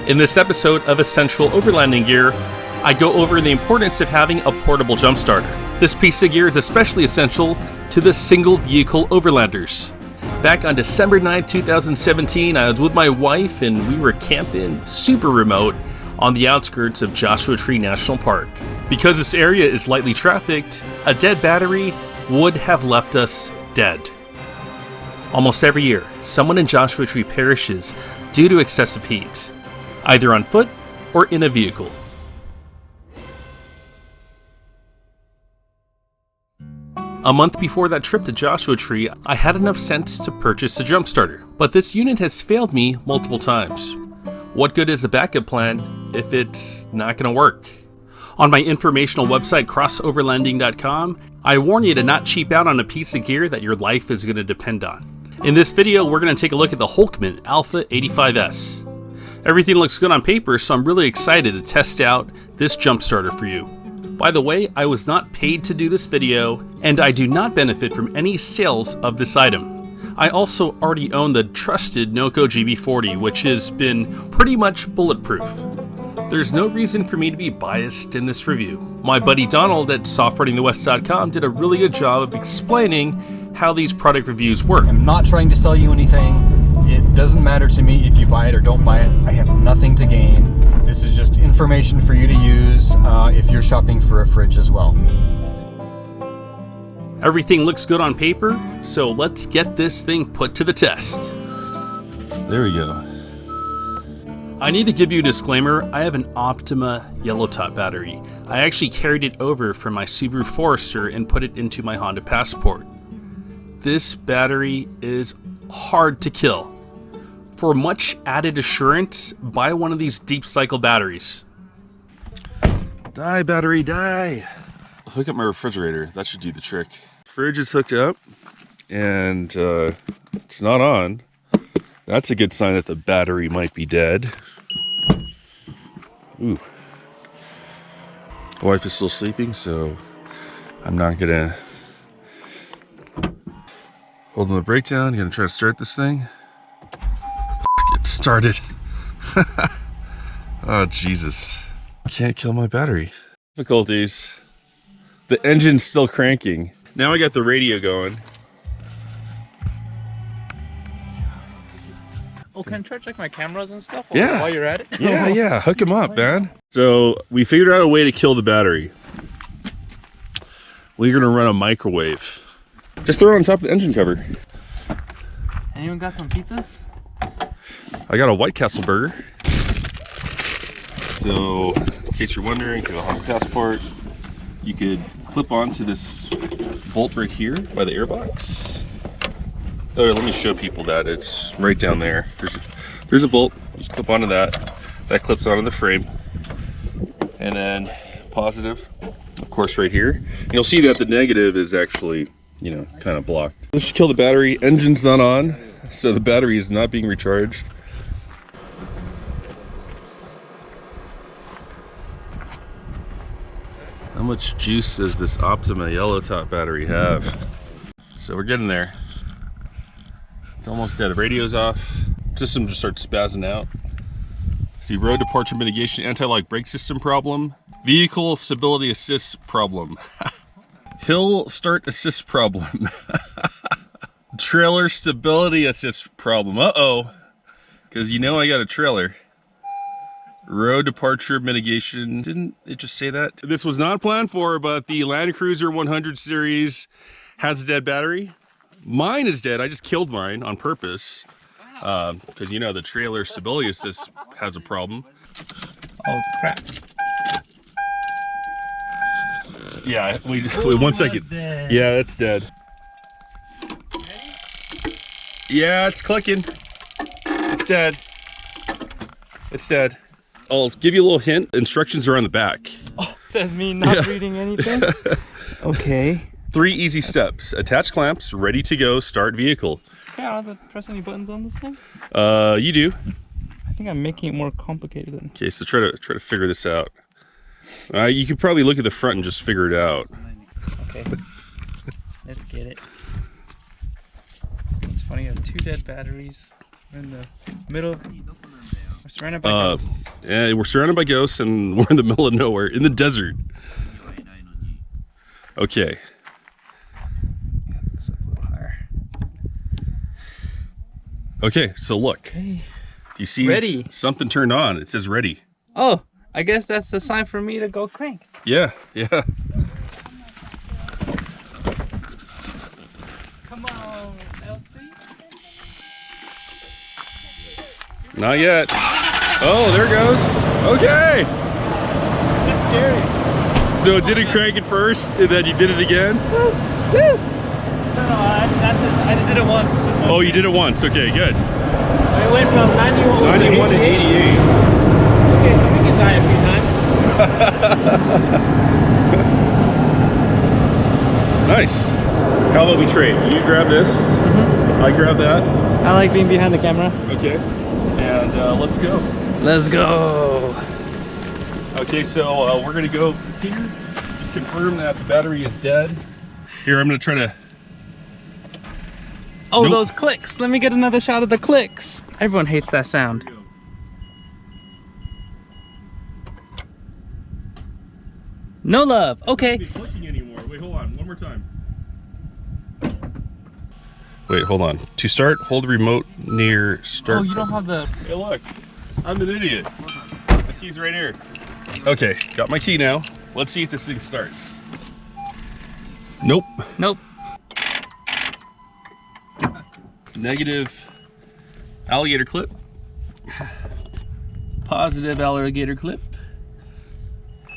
In this episode of Essential Overlanding Gear, I go over the importance of having a portable jump starter. This piece of gear is especially essential to the single vehicle overlanders. Back on December 9th, 2017, I was with my wife and we were camping super remote on the outskirts of Joshua Tree National Park. Because this area is lightly trafficked, a dead battery would have left us dead. Almost every year, someone in Joshua Tree perishes due to excessive heat, either on foot or in a vehicle. A month before that trip to Joshua Tree, I had enough sense to purchase a jump starter, but this unit has failed me multiple times. What good is a backup plan if it's not going to work? On my informational website, crossoverlanding.com, I warn you to not cheap out on a piece of gear that your life is going to depend on. In this video, we're going to take a look at the Hulkman Alpha85S. Everything looks good on paper, so I'm really excited to test out this jump starter for you. By the way, I was not paid to do this video, and I do not benefit from any sales of this item. I also already own the trusted Noco GB40, which has been pretty much bulletproof. There's no reason for me to be biased in this review. My buddy Donald at SoftRunNingTheWest.com did a really good job of explaining how these product reviews work. I'm not trying to sell you anything. It doesn't matter to me if you buy it or don't buy it. I have nothing to gain. This is just information for you to use if you're shopping for a fridge as well. Everything looks good on paper, so let's get this thing put to the test. There we go. I need to give you a disclaimer. I have an Optima yellow top battery. I actually carried it over from my Subaru Forester and put it into my Honda Passport. This battery is hard to kill. For much added assurance, buy one of these deep cycle batteries. Die, battery, die. Hook up my refrigerator. That should do the trick. Fridge is hooked up and it's not on. That's a good sign that the battery might be dead. Ooh. My wife is still sleeping, so I'm not gonna hold on the brake down. I'm gonna try to start this thing. It started. Oh, Jesus. I can't kill my battery. Difficulties. The engine's still cranking. Now I got the radio going. Oh, can I charge like my cameras and stuff Yeah. while you're at it? Yeah, hook him up, man. So we figured out a way to kill the battery. We're gonna run a microwave. Just throw it on top of the engine cover. Anyone got some pizzas? I got a White Castle burger. So, in case you're wondering, for the Honda Passport, you could clip onto this bolt right here by the airbox. Oh, let me show people that. It's right down there. There's a bolt. You just clip onto that. That clips onto the frame. And then positive, of course, right here. And you'll see that the negative is actually, you know, kind of blocked. This should kill the battery. Engine's not on, so the battery is not being recharged. How much juice does this Optima yellow top battery have? So we're getting there. It's almost dead. The radio's off. System just starts spazzing out. See, road departure mitigation, anti-lock brake system problem. Vehicle stability assist problem. Hill start assist problem. Trailer stability assist problem. Uh-oh. Because you know I got a trailer. Road departure mitigation. Didn't it just say that? This was not planned for, but the Land Cruiser 100 series has a dead battery. Mine is dead. I just killed mine on purpose. Because you know the trailer stability assist has a problem. Oh crap. Yeah, wait 1 second. Yeah, it's dead. Yeah, it's clicking. It's dead. It's dead. I'll give you a little hint. Instructions are on the back. Oh, says me not reading anything. Okay. 3 easy steps. Attach clamps, ready to go, start vehicle. Okay, I don't have to press any buttons on this thing. You do. I think I'm making it more complicated than. Okay, so try to figure this out. You could probably look at the front and just figure it out. Okay. Let's get it. It's funny, I have 2 dead batteries. We're in the middle of We're surrounded by ghosts. And we're surrounded by ghosts, and we're in the middle of nowhere, in the desert. Okay. Okay, so look. Okay. Do you see Ready. something turned on? It says ready. Oh, I guess that's the sign for me to go crank. Yeah, yeah. Come on, LC. Not yet. Oh, there it goes. Okay. That's scary. So it didn't crank it first, and then you did it again? Woo! Woo! No, that's it. I just did it once. Oh, you did it once. Okay, good. It went from 91 to 88. Okay, so we can die a few times. Nice. How about we trade? You grab this, I grab that. I like being behind the camera. Okay. And let's go. Let's go. Okay, so we're gonna go here. Just confirm that the battery is dead. Here, I'm gonna try to. Oh, Nope. those clicks. Let me get another shot of the clicks. Everyone hates that sound. No love. Okay. It's not clicking anymore. Wait, hold on. One more time. Wait, hold on. To start, hold the remote near start. Oh, you don't have the... Hey, look. I'm an idiot. The key's right here. Okay, got my key now. Let's see if this thing starts. Nope. Nope. Negative alligator clip. Positive alligator clip.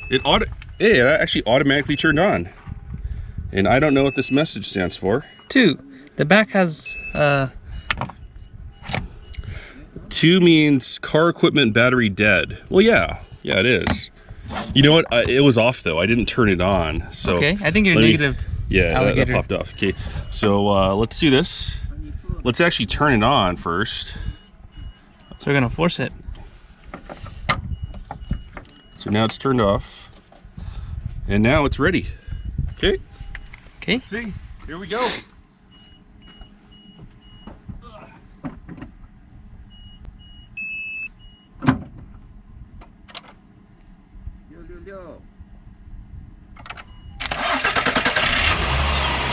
It actually automatically turned on. And I don't know what this message stands for. 2. The back has 2 means car equipment battery dead. Well, yeah, it is. You know what? It was off though. I didn't turn it on. So okay. I think you're let me- negative. Yeah, that alligator. popped off. Okay, so let's do this. Let's actually turn it on first. So we're gonna force it. So now it's turned off, and now it's ready. Okay. Okay. See, here we go.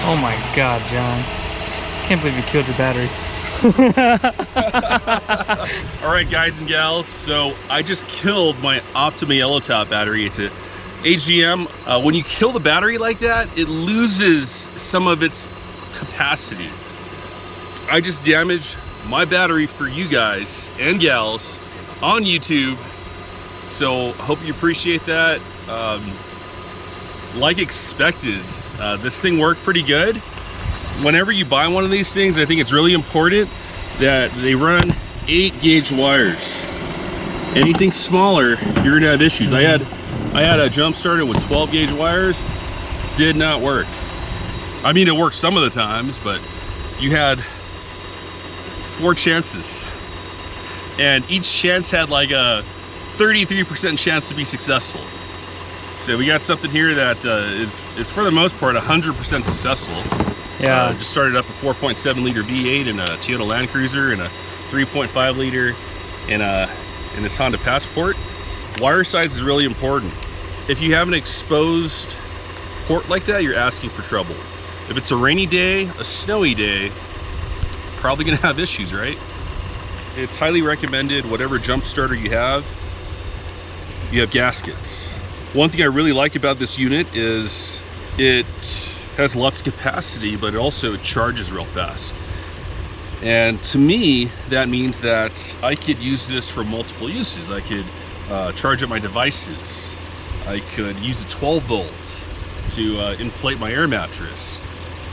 Oh my God, John. Can't believe you killed your battery. All right, guys and gals. So I just killed my Optima Yellow Top battery. It's a AGM. When you kill the battery like that, it loses some of its capacity. I just damaged my battery for you guys and gals on YouTube. So hope you appreciate that. Like expected, this thing worked pretty good. Whenever you buy one of these things, I think it's really important that they run 8-gauge wires. Anything smaller, you're gonna have issues. I had a jump starter with 12-gauge wires, did not work. I mean, it worked some of the times, but you had 4 chances, and each chance had like a 33% chance to be successful. So we got something here that is for the most part 100% successful. Yeah. Just started up a 4.7 liter V8 in a Toyota Land Cruiser and a 3.5 liter in this Honda Passport. Wire size is really important. If you have an exposed port like that, you're asking for trouble. If it's a rainy day, a snowy day, probably gonna have issues, right? It's highly recommended, whatever jump starter you have gaskets. One thing I really like about this unit is it has lots of capacity, but it also charges real fast. And to me, that means that I could use this for multiple uses. I could charge up my devices. I could use a 12 volt to inflate my air mattress.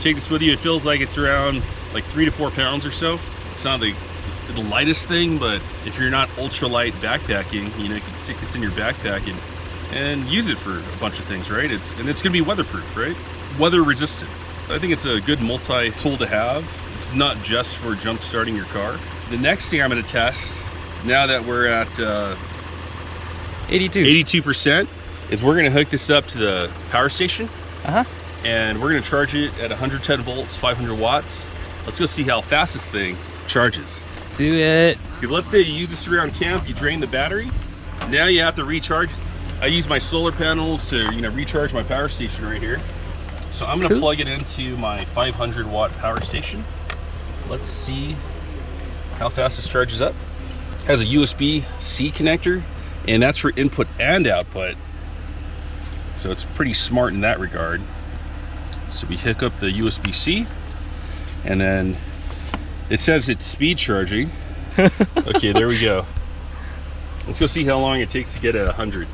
Take this with you, it feels like it's around like 3 to 4 pounds or so. It's not the lightest thing, but if you're not ultralight backpacking, you know, you can stick this in your backpack and use it for a bunch of things, right? It's gonna be weatherproof, right? Weather resistant. I think it's a good multi-tool to have. It's not just for jump starting your car. The next thing I'm gonna test, now that we're at 82%, is we're gonna hook this up to the power station. And we're gonna charge it at 110 volts, 500 watts. Let's go see how fast this thing charges. Do it. Because let's say you use this around camp, you drain the battery, now you have to recharge. I use my solar panels to, you know, recharge my power station right here. So I'm gonna plug it into my 500 watt power station. Let's see how fast this charges up. It has a USB-C connector, and that's for input and output. So it's pretty smart in that regard. So we hook up the USB-C, and then it says it's speed charging. Okay, there we go. Let's go see how long it takes to get at 100.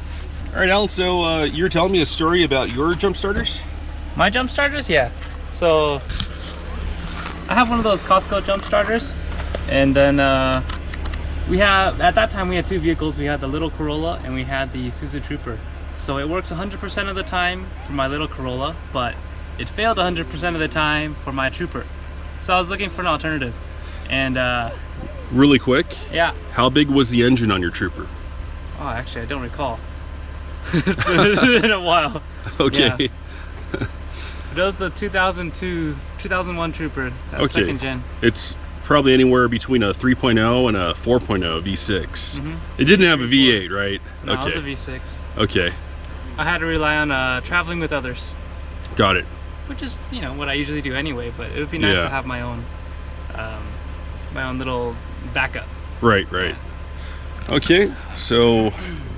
All right, Alan, so you were telling me a story about your jump starters? My jump starters, yeah. So I have one of those Costco jump starters, and then we have, at that time we had two vehicles. We had the little Corolla and we had the Isuzu Trooper. So it works 100% of the time for my little Corolla, but it failed 100% of the time for my Trooper. So I was looking for an alternative, and Really quick, yeah. how big was the engine on your Trooper? Oh, actually I don't recall. It's been a while. Okay. Yeah. That was the 2001 Trooper, that second gen. It's probably anywhere between a 3.0 and a 4.0 V6. It didn't have a V8, right? No, okay. it was a V6. Okay, I had to rely on traveling with others, got it. which is, you know, what I usually do anyway, but it would be nice Yeah. to have my own little backup. Right. Okay, so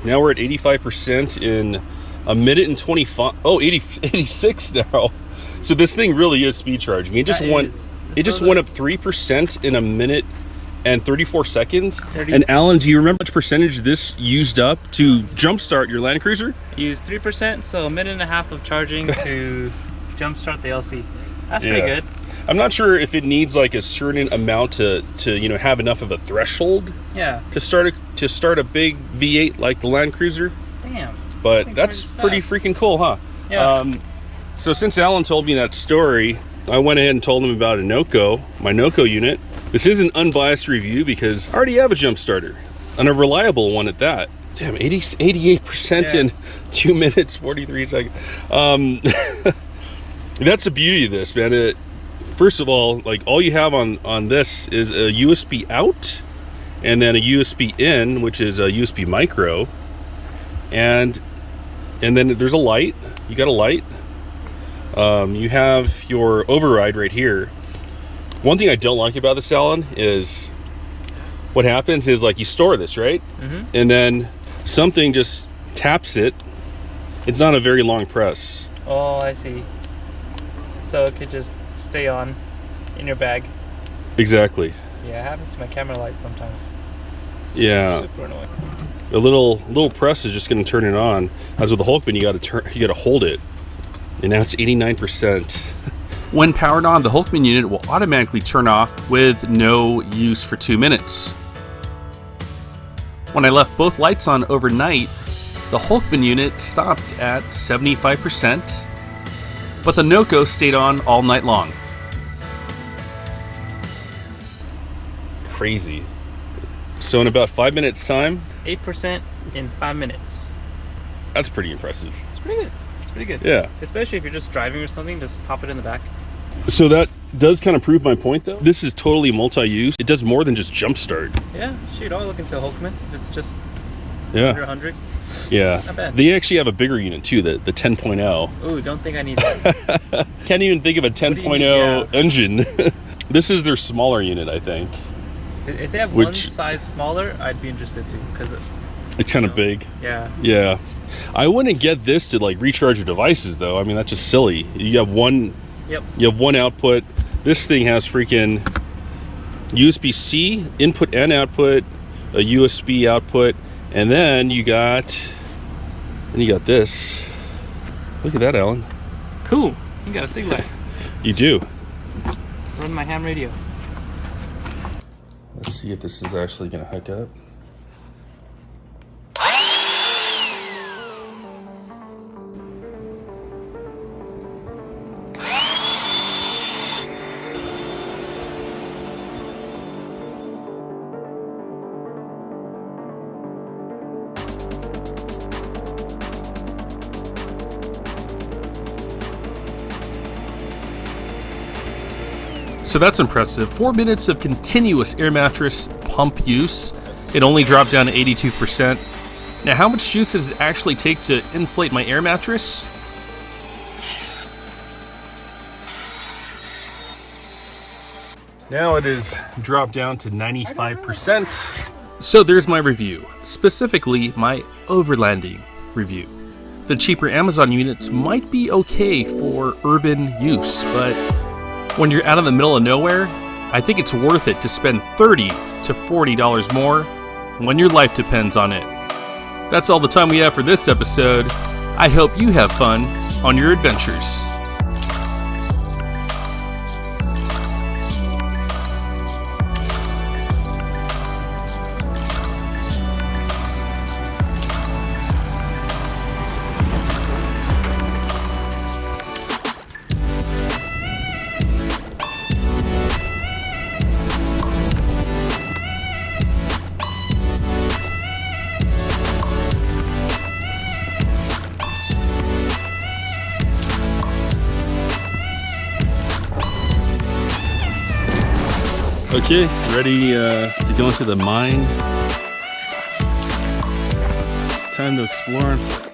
now we're at 85% in a minute and 25. Oh, 86 now. So this thing really is speed charging. It just went up 3% in a minute and 34 seconds. And Alan, do you remember how much percentage this used up to jumpstart your Land Cruiser? Use 3%, so a minute and a half of charging to jumpstart the LC. That's pretty good. I'm not sure if it needs like a certain amount to you know, have enough of a threshold Yeah. to start a big V8 like the Land Cruiser. Damn. But that's pretty freaking cool, huh? Yeah. So since Alan told me that story, I went ahead and told him about a NOCO, my NOCO unit. This is an unbiased review because I already have a jump starter, and a reliable one at that. Damn, 88% in 2 minutes, 43 seconds. That's the beauty of this, man. First of all, like, all you have on this is a USB out, and then a USB in, which is a USB micro, and then there's a light. You got a light. You have your override right here. One thing I don't like about this, Alan, is what happens is, like, you store this, right? And then something just taps it. It's not a very long press. Oh, I see. So it could just stay on in your bag. Exactly. Yeah, it happens to my camera light sometimes. Yeah. Super annoying. A little press is just going to turn it on. As with the Hulkman, you got to hold it, and now it's 89%. When powered on, the Hulkman unit will automatically turn off with no use for 2 minutes. When I left both lights on overnight, the Hulkman unit stopped at 75%, but the NOCO stayed on all night long. Crazy. So in about 5 minutes time, 8% in 5 minutes. that's pretty impressive. It's pretty good. It's pretty good. Yeah. Especially if you're just driving or something, just pop it in the back. So that does kind of prove my point, though. This is totally multi-use. It does more than just jumpstart. Yeah, shoot, I'll look into a Hulkman. It's just Yeah. under 100. Yeah. Not bad. They actually have a bigger unit too, the 10.0. Ooh, don't think I need that. Can't even think of a 10.0 engine. This is their smaller unit, I think. If they have one size smaller, I'd be interested too, because it's kind of big. Yeah. Yeah. I wouldn't get this to like recharge your devices though. I mean, that's just silly. You have one output. This thing has freaking USB-C input and output, a USB output, and then you got this. Look at that, Alan. Cool. You got a SIG light. You do. Run my ham radio. Let's see if this is actually gonna hook up. So that's impressive. 4 minutes of continuous air mattress pump use. It only dropped down to 82%. Now, how much juice does it actually take to inflate my air mattress? Now it is dropped down to 95%. So there's my review, specifically my Overlanding review. The cheaper Amazon units might be okay for urban use, but when you're out in the middle of nowhere, I think it's worth it to spend $30 to $40 more when your life depends on it. That's all the time we have for this episode. I hope you have fun on your adventures. Okay, ready to go into the mine. It's time to explore.